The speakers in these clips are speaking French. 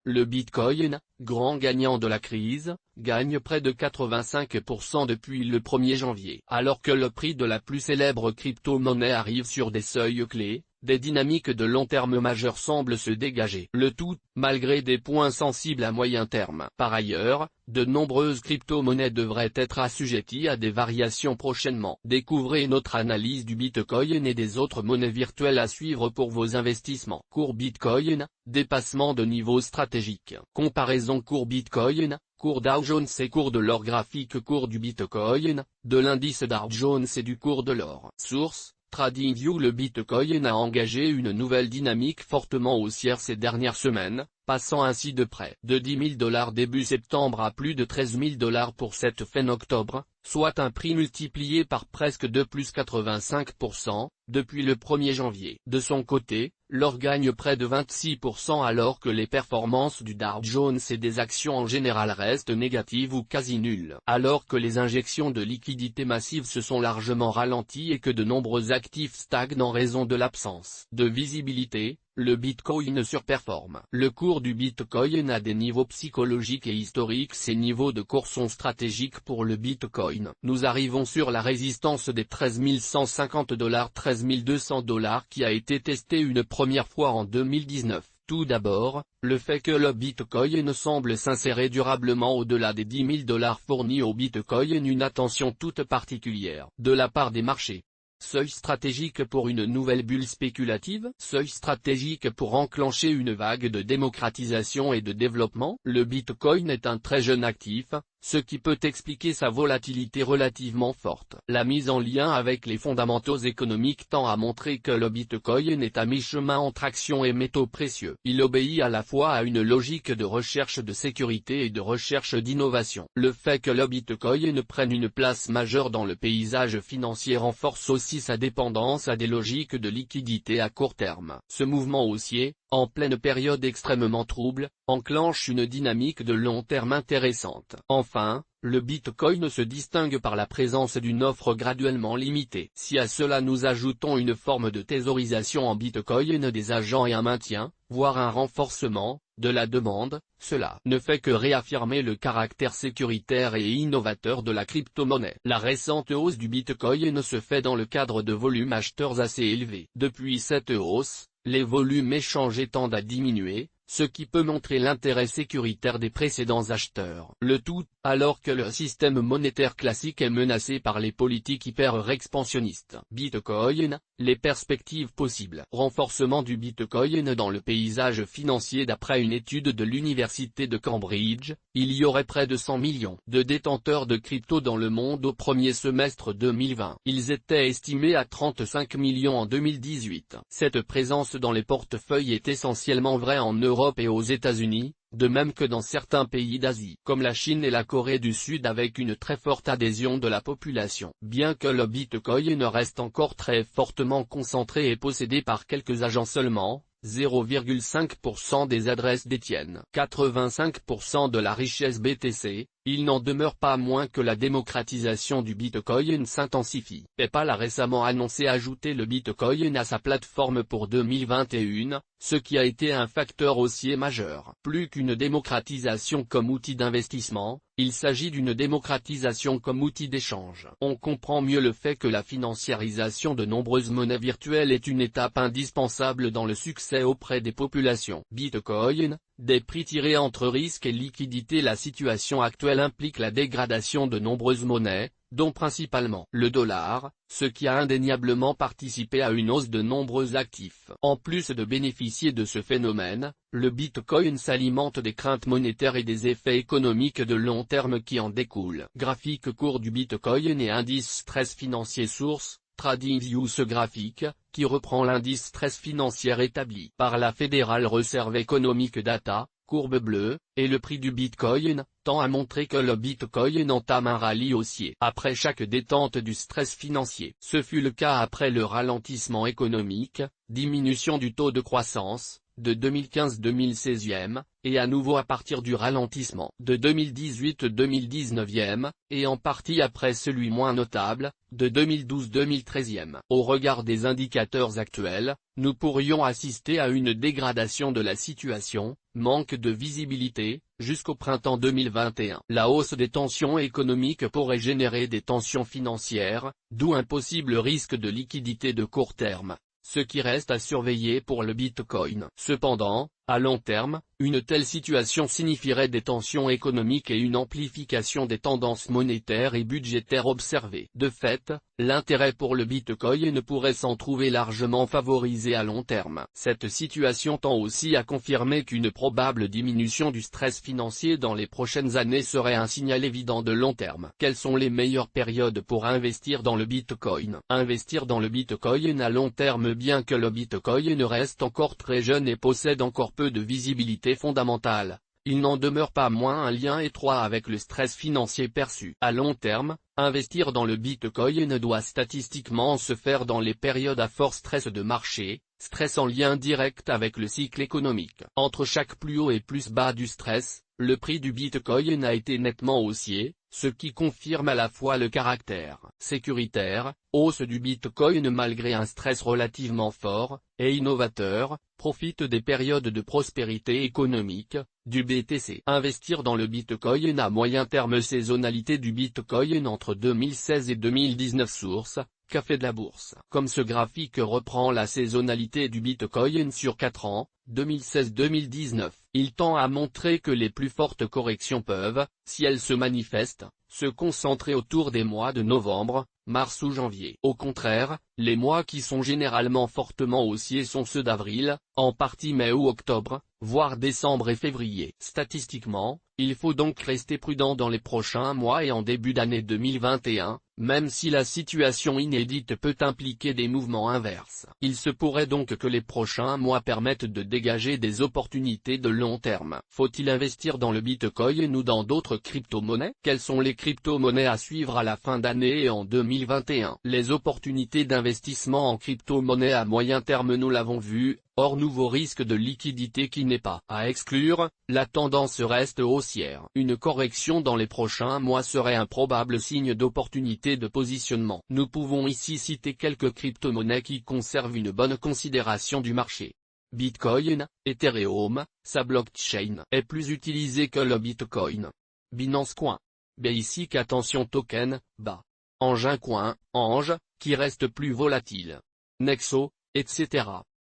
le Bitcoin, grand gagnant de la crise, gagne près de 85% depuis le 1er janvier. Alors que le prix de la plus célèbre crypto-monnaie arrive sur des seuils clés, des dynamiques de long terme majeures semblent se dégager. Le tout, malgré des points sensibles à moyen terme. Par ailleurs, de nombreuses crypto-monnaies devraient être assujetties à des variations prochainement. Découvrez notre analyse du Bitcoin et des autres monnaies virtuelles à suivre pour vos investissements. Cours Bitcoin, dépassement de niveau stratégique. Comparaison cours Bitcoin, cours Dow Jones et cours de l'or graphique. Cours du Bitcoin, de l'indice Dow Jones et du cours de l'or. Source: TradingView. Le Bitcoin a engagé une nouvelle dynamique fortement haussière ces dernières semaines, passant ainsi de près de $10 000 début septembre à plus de $13 000 pour cette fin octobre, soit un prix multiplié par presque de plus 85%, depuis le 1er janvier. De son côté, l'or gagne près de 26% alors que les performances du Dow Jones et des actions en général restent négatives ou quasi nulles. Alors que les injections de liquidités massives se sont largement ralenties et que de nombreux actifs stagnent en raison de l'absence de visibilité, le Bitcoin surperforme. Le cours du Bitcoin a des niveaux psychologiques et historiques. Ces niveaux de cours sont stratégiques pour le Bitcoin. Nous arrivons sur la résistance des $13 150, $13 200 qui a été testée une première fois en 2019. Tout d'abord, le fait que le Bitcoin semble s'insérer durablement au-delà des $10 000 fournit au Bitcoin une attention toute particulière de la part des marchés. Seuil stratégique pour une nouvelle bulle spéculative? Seuil stratégique pour enclencher une vague de démocratisation et de développement? Le Bitcoin est un très jeune actif, ce qui peut expliquer sa volatilité relativement forte. La mise en lien avec les fondamentaux économiques tend à montrer que le Bitcoin est à mi-chemin entre actions et métaux précieux. Il obéit à la fois à une logique de recherche de sécurité et de recherche d'innovation. Le fait que le Bitcoin prenne une place majeure dans le paysage financier renforce aussi sa dépendance à des logiques de liquidité à court terme. Ce mouvement haussier, en pleine période extrêmement trouble, enclenche une dynamique de long terme intéressante. Enfin, le Bitcoin se distingue par la présence d'une offre graduellement limitée. Si à cela nous ajoutons une forme de thésaurisation en Bitcoin des agents et un maintien, voire un renforcement, de la demande, cela ne fait que réaffirmer le caractère sécuritaire et innovateur de la crypto-monnaie. La récente hausse du Bitcoin se fait dans le cadre de volumes acheteurs assez élevés. Depuis cette hausse, les volumes échangés tendent à diminuer, ce qui peut montrer l'intérêt sécuritaire des précédents acheteurs. Le tout, alors que le système monétaire classique est menacé par les politiques hyper-expansionnistes. Bitcoin, les perspectives possibles. Renforcement du Bitcoin dans le paysage financier. D'après une étude de l'université de Cambridge, il y aurait près de 100 millions de détenteurs de crypto dans le monde au premier semestre 2020. Ils étaient estimés à 35 millions en 2018. Cette présence dans les portefeuilles est essentiellement vraie en Europe et aux États-Unis, de même que dans certains pays d'Asie, comme la Chine et la Corée du Sud, avec une très forte adhésion de la population. Bien que le Bitcoin reste encore très fortement concentré et possédé par quelques agents seulement, 0,5% des adresses détiennent 85% de la richesse BTC, il n'en demeure pas moins que la démocratisation du Bitcoin s'intensifie. PayPal a récemment annoncé ajouter le Bitcoin à sa plateforme pour 2021, ce qui a été un facteur haussier majeur. Plus qu'une démocratisation comme outil d'investissement, il s'agit d'une démocratisation comme outil d'échange. On comprend mieux le fait que la financiarisation de nombreuses monnaies virtuelles est une étape indispensable dans le succès auprès des populations. Bitcoin, des prix tirés entre risque et liquidité. La situation actuelle implique la dégradation de nombreuses monnaies, dont principalement le dollar, ce qui a indéniablement participé à une hausse de nombreux actifs. En plus de bénéficier de ce phénomène, le Bitcoin s'alimente des craintes monétaires et des effets économiques de long terme qui en découlent. Graphique cours du Bitcoin et indice stress financier. Source: TradingView. Ce graphique, qui reprend l'indice stress financier établi par la Federal Reserve Economic Data, courbe bleue, et le prix du Bitcoin, tend à montrer que le Bitcoin entame un rallye haussier après chaque détente du stress financier. Ce fut le cas après le ralentissement économique, diminution du taux de croissance, de 2015-2016e, et à nouveau à partir du ralentissement de 2018-2019e, et en partie après celui moins notable, de 2012-2013e. Au regard des indicateurs actuels, nous pourrions assister à une dégradation de la situation, manque de visibilité, jusqu'au printemps 2021. La hausse des tensions économiques pourrait générer des tensions financières, d'où un possible risque de liquidité de court terme, ce qui reste à surveiller pour le Bitcoin. Cependant, à long terme, une telle situation signifierait des tensions économiques et une amplification des tendances monétaires et budgétaires observées. De fait, l'intérêt pour le Bitcoin pourrait s'en trouver largement favorisé à long terme. Cette situation tend aussi à confirmer qu'une probable diminution du stress financier dans les prochaines années serait un signal évident de long terme. Quelles sont les meilleures périodes pour investir dans le Bitcoin? Investir dans le Bitcoin à long terme. Bien que le Bitcoin reste encore très jeune et possède encore peu de visibilité fondamentale, il n'en demeure pas moins un lien étroit avec le stress financier perçu. À long terme, investir dans le Bitcoin doit statistiquement se faire dans les périodes à fort stress de marché, stress en lien direct avec le cycle économique. Entre chaque plus haut et plus bas du stress, le prix du Bitcoin a été nettement haussier, ce qui confirme à la fois le caractère sécuritaire, hausse du Bitcoin malgré un stress relativement fort, et innovateur, profite des périodes de prospérité économique, du BTC. Investir dans le Bitcoin à moyen terme. Saisonnalité du Bitcoin entre 2016 et 2019. Source: Café de la Bourse. Comme ce graphique reprend la saisonnalité du Bitcoin sur 4 ans, 2016-2019, il tend à montrer que les plus fortes corrections peuvent, si elles se manifestent, se concentrer autour des mois de novembre, mars ou janvier. Au contraire, les mois qui sont généralement fortement haussiers sont ceux d'avril, en partie mai ou octobre, voire décembre et février. Statistiquement, il faut donc rester prudent dans les prochains mois et en début d'année 2021, même si la situation inédite peut impliquer des mouvements inverses. Il se pourrait donc que les prochains mois permettent de dégager des opportunités de long terme. Faut-il investir dans le Bitcoin ou dans d'autres crypto-monnaies? Quelles sont les crypto-monnaies à suivre à la fin d'année et en 2021? Les opportunités d'investissement en crypto-monnaies à moyen terme. Nous l'avons vu, hors nouveau risque de liquidité qui n'est pas à exclure, la tendance reste haussière. Une correction dans les prochains mois serait un probable signe d'opportunité de positionnement. Nous pouvons ici citer quelques crypto-monnaies qui conservent une bonne considération du marché. Bitcoin, Ethereum, sa blockchain est plus utilisée que le Bitcoin. Binance Coin. Basic Attention Token, BA. Engine Coin, Ange, qui reste plus volatile. Nexo, etc.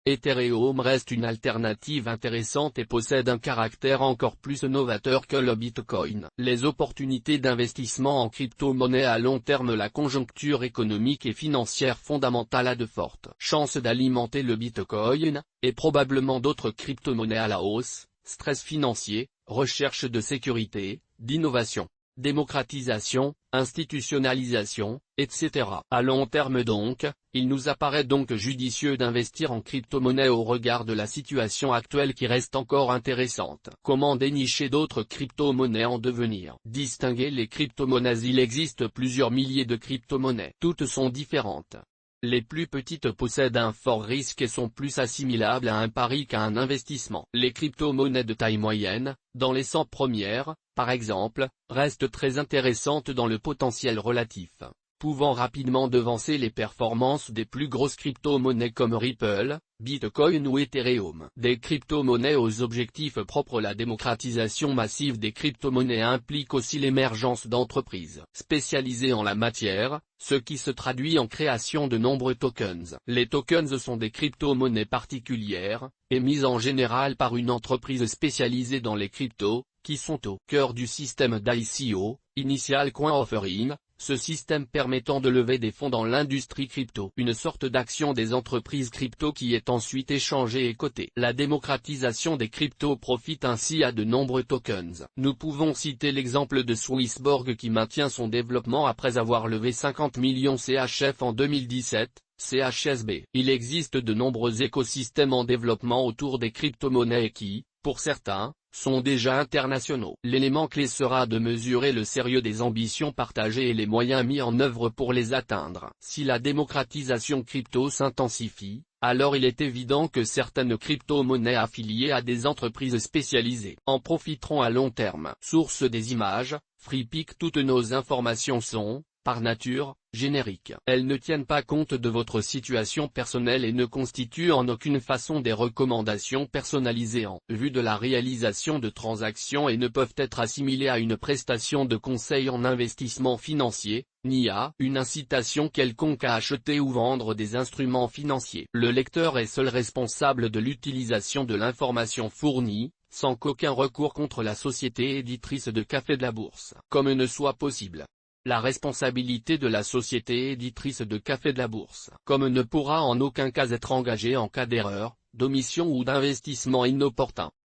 Ethereum reste une alternative intéressante et possède un caractère encore plus novateur que le Bitcoin. Les opportunités d'investissement en crypto-monnaie à long terme. La conjoncture économique et financière fondamentale a de fortes chances d'alimenter le Bitcoin, et probablement d'autres crypto-monnaies à la hausse. Stress financier, recherche de sécurité, d'innovation, démocratisation, institutionnalisation, etc. À long terme donc, il nous apparaît donc judicieux d'investir en crypto-monnaie au regard de la situation actuelle qui reste encore intéressante. Comment dénicher d'autres crypto-monnaies en devenir? Distinguer les crypto-monnaies. Il existe plusieurs milliers de crypto-monnaies. Toutes sont différentes. Les plus petites possèdent un fort risque et sont plus assimilables à un pari qu'à un investissement. Les crypto-monnaies de taille moyenne, dans les 100 premières, par exemple, restent très intéressantes dans le potentiel relatif, pouvant rapidement devancer les performances des plus grosses crypto-monnaies comme Ripple, Bitcoin ou Ethereum. Des crypto-monnaies aux objectifs propres. La démocratisation massive des crypto-monnaies implique aussi l'émergence d'entreprises spécialisées en la matière, ce qui se traduit en création de nombreux tokens. Les tokens sont des crypto-monnaies particulières, émises en général par une entreprise spécialisée dans les cryptos, qui sont au cœur du système d'ICO, Initial Coin Offering, ce système permettant de lever des fonds dans l'industrie crypto. Une sorte d'action des entreprises crypto qui est ensuite échangée et cotée. La démocratisation des cryptos profite ainsi à de nombreux tokens. Nous pouvons citer l'exemple de Swissborg qui maintient son développement après avoir levé 50 millions CHF en 2017. CHSB. Il existe de nombreux écosystèmes en développement autour des crypto-monnaies qui, pour certains, sont déjà internationaux. L'élément clé sera de mesurer le sérieux des ambitions partagées et les moyens mis en œuvre pour les atteindre. Si la démocratisation crypto s'intensifie, alors il est évident que certaines crypto-monnaies affiliées à des entreprises spécialisées en profiteront à long terme. Source des images, FreePic. Toutes nos informations sont, par nature, génériques. Elles ne tiennent pas compte de votre situation personnelle et ne constituent en aucune façon des recommandations personnalisées en vue de la réalisation de transactions et ne peuvent être assimilées à une prestation de conseil en investissement financier, ni à une incitation quelconque à acheter ou vendre des instruments financiers. Le lecteur est seul responsable de l'utilisation de l'information fournie, sans qu'aucun recours contre la société éditrice de Café de la Bourse comme ne soit possible. La responsabilité de la société éditrice de Café de la Bourse comme ne pourra en aucun cas être engagée en cas d'erreur, d'omission ou d'investissement inopportun.